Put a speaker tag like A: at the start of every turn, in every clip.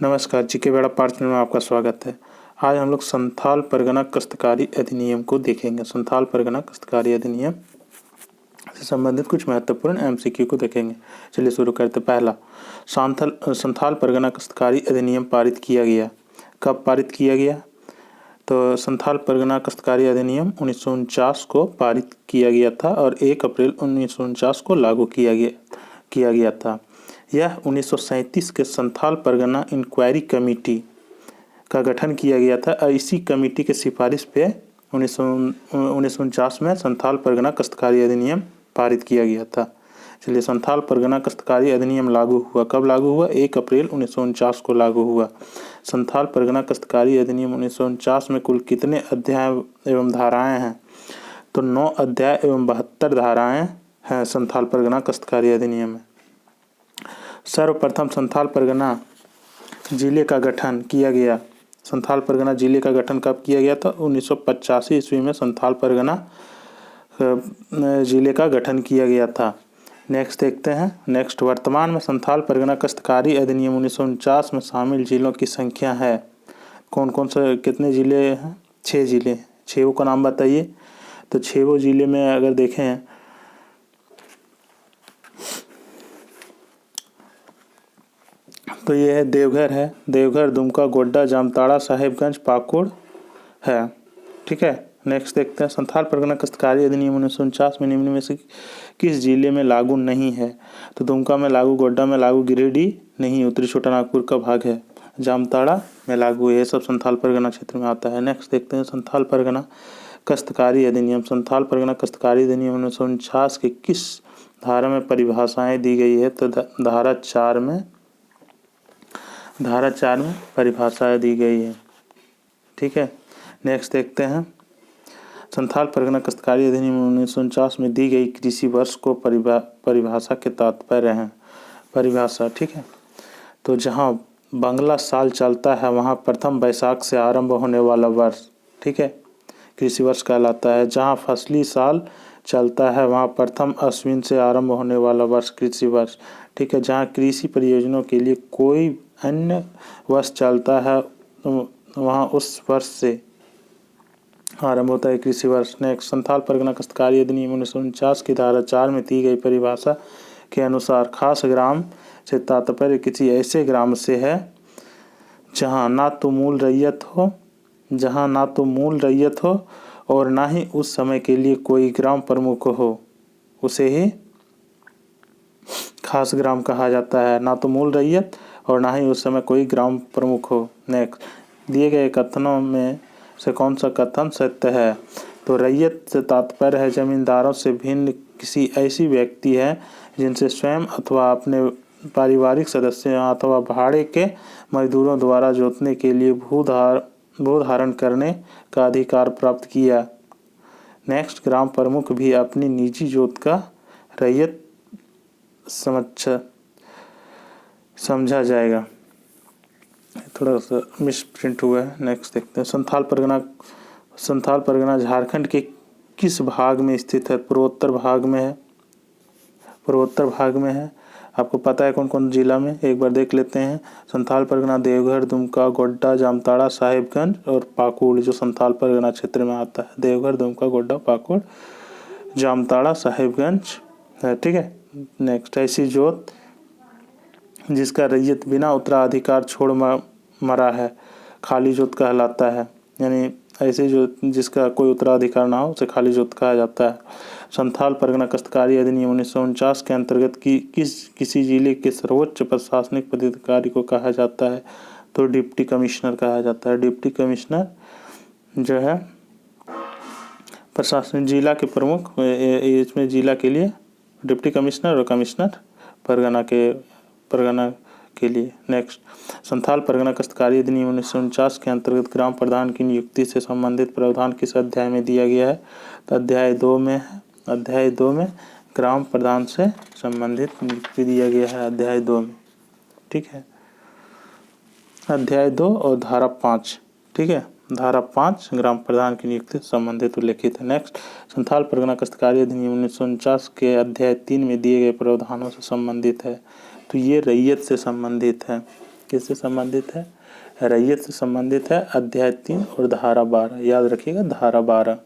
A: नमस्कार, जीके बेड़ा पार्ट में आपका स्वागत है। आज हम लोग संथाल परगना काश्तकारी अधिनियम को देखेंगे। संथाल परगना काश्तकारी अधिनियम से संबंधित कुछ महत्वपूर्ण एमसीक्यू को देखेंगे। चलिए शुरू करते। पहला, संथाल परगना काश्तकारी अधिनियम पारित किया गया। कब पारित किया गया? तो संथाल परगना काश्तकारी अधिनियम 1949 को पारित किया गया था और 1 अप्रैल 1949 को लागू किया गया था। यह 1937 के संथाल परगना इंक्वायरी कमेटी का गठन किया गया था और इसी कमेटी के सिफारिश पे 1949 में संथाल परगना काश्तकारी अधिनियम पारित किया गया था। चलिए, संथाल परगना काश्तकारी अधिनियम लागू हुआ। कब लागू हुआ? 1 अप्रैल 1949 को लागू हुआ। संथाल परगना काश्तकारी अधिनियम 1949 में कुल कितने अध्याय एवं धाराएं हैं? तो 9 अध्याय एवं 72 धाराएं हैं संथाल परगना काश्तकारी अधिनियम में। सर्वप्रथम संथाल परगना जिले का गठन किया गया। संथाल परगना जिले का गठन कब किया गया था? 1985 ईस्वी में संथाल परगना जिले का गठन किया गया था। नेक्स्ट देखते हैं। नेक्स्ट, वर्तमान में संथाल परगना काश्तकारी अधिनियम 1949 में शामिल जिलों की संख्या है। कौन कौन से कितने जिले हैं? 6 जिले। 6 का नाम बताइए। तो 6 जिले में अगर देखें तो ये है देवघर, दुमका, गोड्डा, जामताड़ा, साहिबगंज, पाकुड़ है। ठीक है। नेक्स्ट देखते हैं। संथाल परगना काश्तकारी अधिनियम 1949 में निम्न में से किस जिले में लागू नहीं है? तो दुमका में लागू, गोड्डा में लागू, गिरिडीह नहीं, उत्तरी छोटा नागपुर का भाग है, जामताड़ा में लागू है। ये सब संथाल परगना क्षेत्र में आता है। नेक्स्ट देखते हैं। संथाल परगना काश्तकारी अधिनियम। संथाल परगना काश्तकारी अधिनियम 1949 के किस धारा में परिभाषाएं दी गई है? तो धारा 4 में परिभाषाएं दी गई है। ठीक है। नेक्स्ट देखते हैं। संथाल परगना काश्तकारी अधिनियम 1949 में दी गई कृषि वर्ष को परिभाषा के तात्पर्य हैं। परिभाषा, ठीक है। तो जहाँ बांग्ला साल चलता है वहाँ प्रथम बैसाख से आरंभ होने वाला वर्ष, ठीक है, कृषि वर्ष कहलाता है। जहाँ फसली साल चलता है वहाँ प्रथम अश्विन से आरंभ होने वाला वर्ष कृषि वर्ष, ठीक है। जहाँ कृषि परियोजनाओं के लिए कोई अन्य वर्ष चलता है वहाँ उस वर्ष से आरंभ होता है कृषि वर्ष। नेक्स्ट, संथाल परगना काश्तकारी अधिनियम 1949 की धारा 4 में दी गई परिभाषा के अनुसार खास ग्राम से तात्पर्य किसी ऐसे ग्राम से है जहाँ ना तो मूल रैयत हो और ना ही उस समय के लिए कोई ग्राम प्रमुख हो, उसे ही खास ग्राम कहा जाता है। ना तो मूल रैयत और ना ही उस समय कोई ग्राम प्रमुख हो। नेक्स्ट, दिए गए कथनों में से कौन सा कथन सत्य है? तो रैयत से तात्पर्य है जमींदारों से भिन्न किसी ऐसी व्यक्ति है जिनसे स्वयं अथवा अपने पारिवारिक सदस्यों अथवा भाड़े के मजदूरों द्वारा जोतने के लिए भू धारण करने का अधिकार प्राप्त किया। नेक्स्ट, ग्राम प्रमुख भी अपनी निजी जोत का रैयत समझा जाएगा। थोड़ा सा मिसप्रिंट हुआ है। नेक्स्ट देखते हैं। संथाल परगना झारखंड के किस भाग में स्थित है? पूर्वोत्तर भाग में है। आपको पता है कौन कौन जिला में? एक बार देख लेते हैं। संथाल परगना देवघर, दुमका, गोड्डा, जामताड़ा, साहिबगंज और पाकुड़ जो संथाल परगना क्षेत्र में आता है। देवघर, दुमका, गोड्डा, पाकुड़, जामताड़ा, साहिबगंज है, ठीक है। नेक्स्ट, ऐसी जोत जिसका रैयत बिना उत्तराधिकार छोड़ मरा है खाली जोत कहलाता है। यानी ऐसी जोत जिसका कोई उत्तराधिकार ना हो उसे खाली जोत कहा जाता है। संथाल परगना काश्तकारी अधिनियम 1949 के अंतर्गत किसी जिले के सर्वोच्च प्रशासनिक पदाधिकारी को कहा जाता है? तो डिप्टी कमिश्नर कहा जाता है। डिप्टी कमिश्नर जो है प्रशासन जिला के प्रमुख, इसमें जिला के लिए डिप्टी कमिश्नर और कमिश्नर परगना के लिए। नेक्स्ट, संथाल परगना काश्तकारी अधिनियम 1949 के अंतर्गत ग्राम प्रधान की नियुक्ति से संबंधित प्रावधान किस अध्याय में दिया गया है? तो अध्याय 2 में है। अध्याय 2 में ग्राम प्रधान से संबंधित नियुक्ति दिया गया है। अध्याय 2 में, ठीक है। अध्याय 2 और धारा 5, ठीक है। धारा 5 ग्राम प्रधान की नियुक्ति से संबंधित उल्लेखित है। नेक्स्ट, संथाल परगना काश्तकारी अधिनियम 1949 के अध्याय 3 में दिए गए प्रावधानों से संबंधित है। तो ये रैयत से संबंधित है। किससे संबंधित है? रैयत से संबंधित है। अध्याय 3 और धारा 12 याद रखिएगा, धारा 12।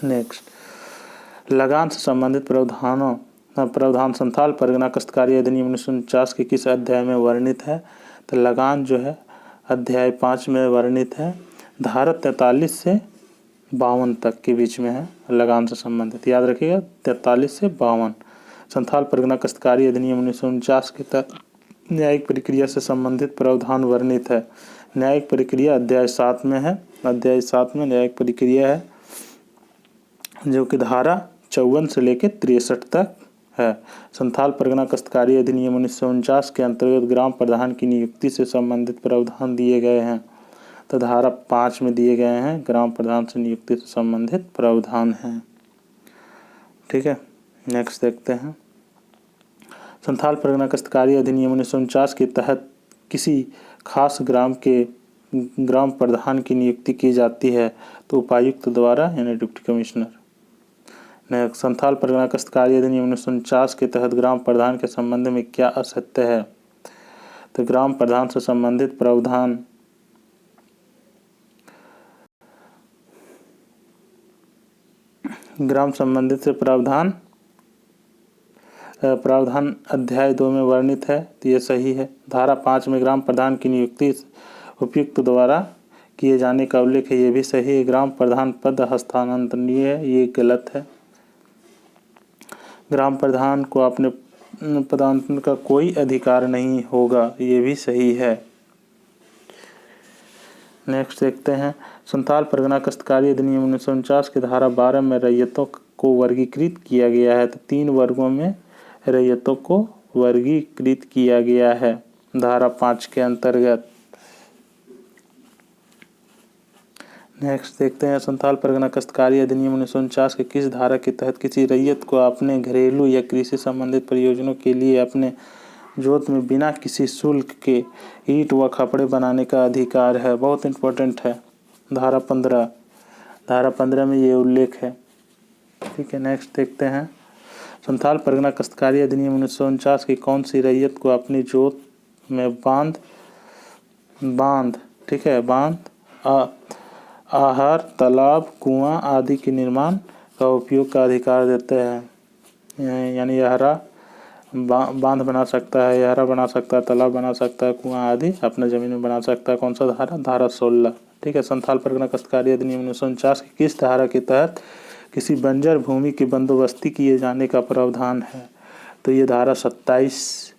A: नेक्स्ट, लगान से संबंधित प्रावधान संथाल परगना काश्तकारी अधिनियम 1949 के किस अध्याय में वर्णित है? तो लगान जो है अध्याय 5 में वर्णित है। धारा 43 से 52 तक के बीच में है लगान से संबंधित, याद रखिएगा 43 से 52। संथाल परगना काश्तकारी अधिनियम 1949 के तहत न्यायिक प्रक्रिया से संबंधित प्रावधान वर्णित है। न्यायिक प्रक्रिया अध्याय 7 में है। अध्याय 7 में न्यायिक प्रक्रिया है, जो कि धारा 54 से लेकर 63 तक है। संथाल परगना काश्तकारी अधिनियम 1949 के अंतर्गत ग्राम प्रधान की नियुक्ति से संबंधित प्रावधान दिए गए हैं। तो धारा 5 में दिए गए हैं, ग्राम प्रधान से नियुक्ति से संबंधित प्रावधान हैं। ठीक है, नेक्स्ट देखते हैं। संथाल परगना काश्तकारी अधिनियम 1949 के तहत किसी खास ग्राम के ग्राम प्रधान की नियुक्ति की जाती है तो उपायुक्त द्वारा, यानी डिप्टी कमिश्नर। संथाल परगना काश्तकारी अधिनियम 1949 के तहत ग्राम प्रधान के संबंध में क्या असत्य है? तो ग्राम प्रधान से संबंधित प्रावधान ग्राम संबंधित से प्रावधान अध्याय 2 में वर्णित है, तो ये सही है। धारा 5 में ग्राम प्रधान की नियुक्ति उपयुक्त द्वारा किए जाने का उल्लेख है, ये भी सही है। ग्राम प्रधान पद हस्तांतरणीय है, ये गलत है। ग्राम प्रधान को अपने पदांतरण का कोई अधिकार नहीं होगा, ये भी सही है। नेक्स्ट देखते हैं। संथाल परगना काश्तकारी अधिनियम 1949 की धारा 12 में रैयतों को वर्गीकृत किया गया है। तो 3 वर्गों में रैयतों को वर्गीकृत किया गया है धारा 5 के अंतर्गत। नेक्स्ट देखते हैं। संथाल परगना काश्तकारी अधिनियम 1949 के किस धारा के तहत किसी रैयत को अपने घरेलू या कृषि संबंधित प्रयोजनों के लिए अपने जोत में बिना किसी शुल्क के ईंट व खपड़े बनाने का अधिकार है? बहुत इंपॉर्टेंट है, धारा 15। धारा 15 में ये उल्लेख है। ठीक है, नेक्स्ट देखते हैं। संथाल परगना काश्तकारी अधिनियम 1949 की कौन सी रैयत को अपनी जोत में बांध ठीक है, आहार, तालाब, कुआं आदि के निर्माण का उपयोग का अधिकार देते हैं? यानी यहरा बांध बना सकता है, यहरा बना सकता है, तालाब बना सकता है, कुआं आदि अपने ज़मीन में बना सकता है। कौन सा धारा? धारा 16। ठीक है। संथाल परगना काश्तकारी अधिनियम 1949 की किस धारा के तहत किसी बंजर भूमि की बंदोबस्ती किए जाने का प्रावधान है? तो ये धारा 27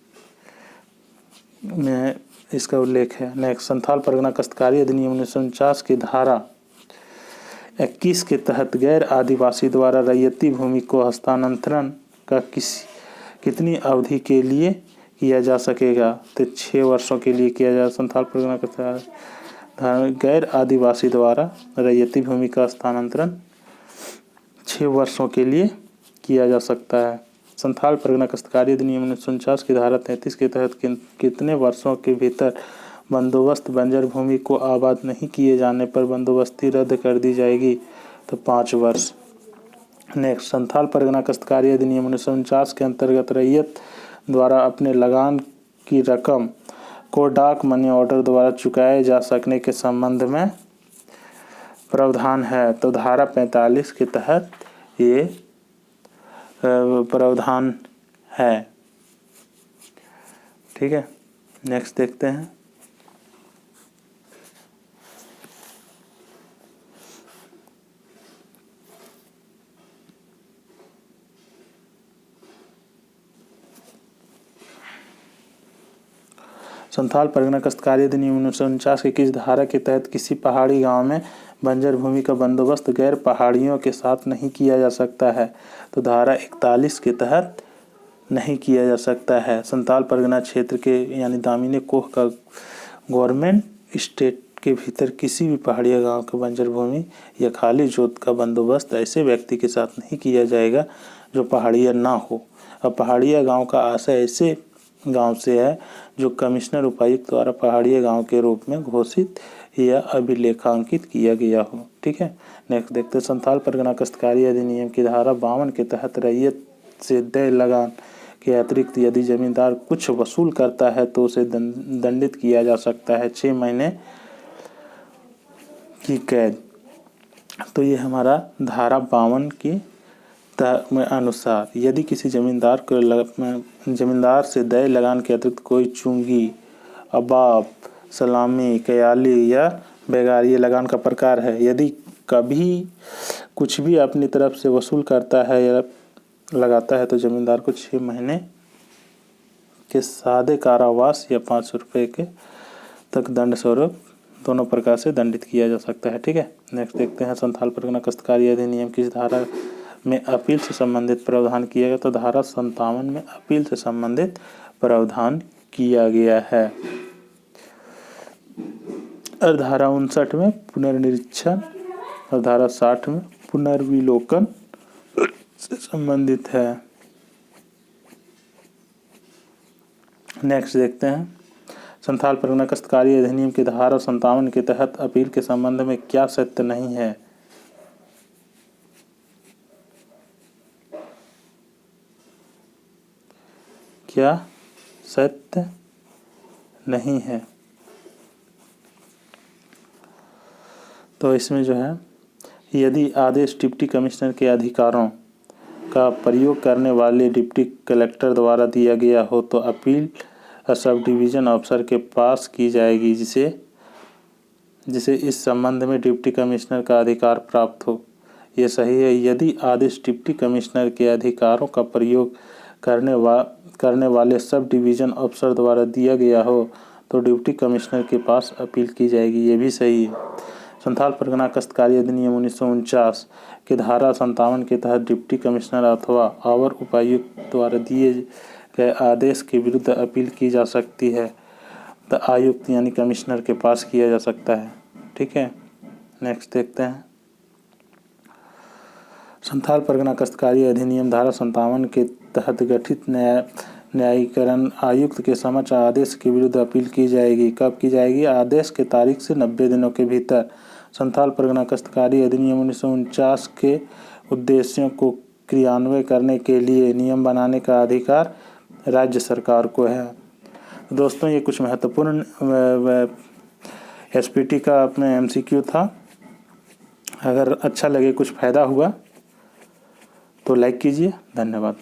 A: में इसका उल्लेख है। नेक्स्ट, संथाल परगना काश्तकारी अधिनियम 1949 की धारा 21 के तहत गैर आदिवासी द्वारा रैयती भूमि को हस्तांतरण का कितनी अवधि के लिए किया जा सकेगा? तो 6 वर्षों के लिए किया जा। संथाल परगना का गैर आदिवासी द्वारा रैयती भूमि का हस्तांतरण 6 वर्षों के लिए किया जा सकता है। संथाल परगना काश्तकारी अधिनियम 1949 की धारा 33 के तहत कितने वर्षों के भीतर बंदोबस्त बंजर भूमि को आबाद नहीं किए जाने पर बंदोबस्ती रद्द कर दी जाएगी? तो 5 वर्ष। नेक्स्ट, संथाल परगना काश्तकारी अधिनियम 1949 के अंतर्गत रैयत द्वारा अपने लगान की रकम को डाक मनी ऑर्डर द्वारा चुकाए जा सकने के संबंध में प्रावधान है? तो धारा 45 के तहत ये प्रावधान है। ठीक है, नेक्स्ट देखते हैं। संथाल परगना काश्तकारी अधिनियम 1949 की किस धारा के तहत किसी पहाड़ी गांव में बंजर भूमि का बंदोबस्त गैर पहाड़ियों के साथ नहीं किया जा सकता है? तो धारा 41 के तहत नहीं किया जा सकता है। संथाल परगना क्षेत्र के यानी दामिनी कोह का गवर्नमेंट स्टेट के भीतर किसी भी पहाड़िया गांव के बंजर भूमि या खाली जोत का बंदोबस्त ऐसे व्यक्ति के साथ नहीं किया जाएगा जो पहाड़िया ना हो। अब पहाड़िया गांव का आशय ऐसे गांव से है जो कमिश्नर उपायुक्त द्वारा पहाड़िया गांव के रूप में घोषित या अभिलेखांकित किया गया हो। ठीक है, नेक्स्ट देखते हैं। संथाल परगना काश्तकारी अधिनियम की धारा 52 के तहत रैयत से देय लगान के अतिरिक्त यदि जमींदार कुछ वसूल करता है तो उसे दंडित किया जा सकता है 6 महीने की कैद। तो ये हमारा धारा 52 के अनुसार यदि किसी जमींदार से देय लगान के अतिरिक्त कोई चुंगी, अबाब, सलामी, कयाली या बेगार ये लगान का प्रकार है, यदि कभी कुछ भी अपनी तरफ से वसूल करता है या लगाता है तो जमींदार को 6 महीने के सादे कारावास या 500 रुपये के तक दंड स्वरूप दोनों प्रकार से दंडित किया जा सकता है। ठीक है, नेक्स्ट देखते हैं संथाल परगना काश्तकारी अधिनियम किस धारा में अपील से संबंधित प्रावधान किया गया। तो धारा 57 में अपील से संबंधित प्रावधान किया गया है। और धारा 59 में पुनर्निरीक्षण और धारा 60 में पुनर्विलोकन से संबंधित है। नेक्स्ट देखते हैं संथाल परगना काश्तकारी अधिनियम की धारा 57 के तहत अपील के संबंध में क्या सत्य नहीं है। क्या सत्य नहीं है। तो इसमें जो है, यदि आदेश डिप्टी कमिश्नर के अधिकारों का प्रयोग करने वाले डिप्टी कलेक्टर द्वारा दिया गया हो तो अपील सब डिवीज़न अफसर के पास की जाएगी जिसे इस संबंध में डिप्टी कमिश्नर का अधिकार प्राप्त हो। यह सही है। यदि आदेश डिप्टी कमिश्नर के अधिकारों का प्रयोग करने वाले सब डिवीज़न अफसर द्वारा दिया गया हो तो डिप्टी कमिश्नर के पास अपील की जाएगी। ये भी सही है। संथाल परगना काश्तकारी अधिनियम 1949 के धारा 57 के तहत डिप्टी कमिश्नर अथवा अवर उपायुक्त द्वारा दिए गए आदेश के विरुद्ध अपील की जा सकती है तो आयुक्त यानी कमिश्नर के पास किया जा सकता है। ठीक है, नेक्स्ट देखते हैं संथाल परगना काश्तकारी अधिनियम धारा 57 के तहत गठित न्यायीकरण आयुक्त के समक्ष आदेश के विरुद्ध अपील की जाएगी। कब की जाएगी? आदेश के तारीख से 90 दिनों के भीतर। संथाल परगना काश्तकारी अधिनियम 1949 के उद्देश्यों को क्रियान्वयन करने के लिए नियम बनाने का अधिकार राज्य सरकार को है। दोस्तों, ये कुछ महत्वपूर्ण एसपीटी का अपने एमसीक्यू था। अगर अच्छा लगे, कुछ फ़ायदा हुआ तो लाइक कीजिए। धन्यवाद।